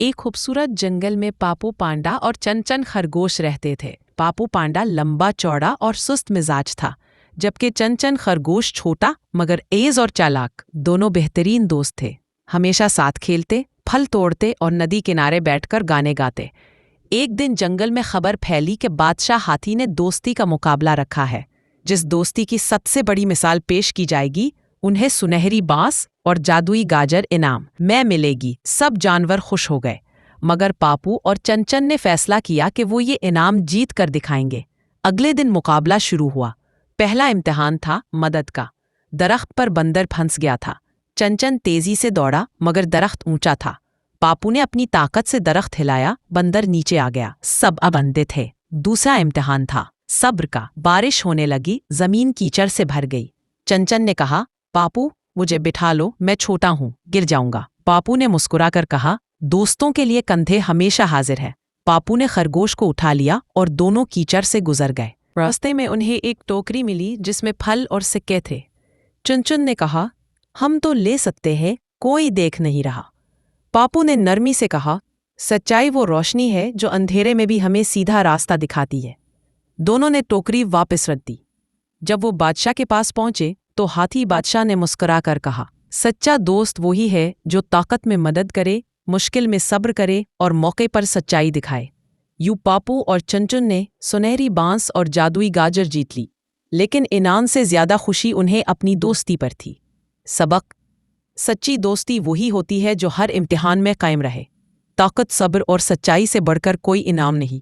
एक खूबसूरत जंगल में पापू पांडा और चंचन खरगोश रहते थे। पापू पांडा लंबा चौड़ा और सुस्त मिजाज था, जबकि चंचन खरगोश छोटा मगर तेज और चालाक। दोनों बेहतरीन दोस्त थे, हमेशा साथ खेलते, फल तोड़ते और नदी किनारे बैठकर गाने गाते। एक दिन जंगल में खबर फैली कि बादशाह हाथी ने दोस्ती का मुकाबला रखा है। जिस दोस्ती की सबसे बड़ी मिसाल पेश की जाएगी, उन्हें सुनहरी बांस और जादुई गाजर इनाम में मिलेगी। सब जानवर खुश हो गए, मगर पापू और चंचन ने फैसला किया कि वो ये इनाम जीत कर दिखाएंगे। अगले दिन मुकाबला शुरू हुआ। पहला इम्तिहान था मदद का। दरख्त पर बंदर फंस गया था। चंचन तेजी से दौड़ा, मगर दरख्त ऊंचा था। पापू ने अपनी ताकत से दरख्त हिलाया, बंदर नीचे आ गया। सब अब अंधे थे। दूसरा इम्तिहान था सब्र का। बारिश होने लगी, जमीन कीचड़ से भर गई। चंचन ने कहा, पापू मुझे बिठा लो, मैं छोटा हूँ, गिर जाऊंगा। पापू ने मुस्कुराकर कहा, दोस्तों के लिए कंधे हमेशा हाजिर है। पापू ने खरगोश को उठा लिया और दोनों कीचड़ से गुजर गए। रास्ते में उन्हें एक टोकरी मिली जिसमें फल और सिक्के थे। चुनचुन ने कहा, हम तो ले सकते हैं, कोई देख नहीं रहा। पापू ने नरमी से कहा, सच्चाई वो रोशनी है जो अंधेरे में भी हमें सीधा रास्ता दिखाती है। दोनों ने टोकरी वापस रख दी। जब वो बादशाह के पास पहुंचे तो हाथी बादशाह ने मुस्कुराकर कहा, सच्चा दोस्त वही है जो ताकत में मदद करे, मुश्किल में सब्र करे और मौके पर सच्चाई दिखाए। यूं पापू और चंचन ने सुनहरी बांस और जादुई गाजर जीत ली, लेकिन इनाम से ज्यादा खुशी उन्हें अपनी दोस्ती पर थी। सबक: सच्ची दोस्ती वही होती है जो हर इम्तिहान में कायम रहे। ताकत, सब्र और सच्चाई से बढ़कर कोई इनाम नहीं।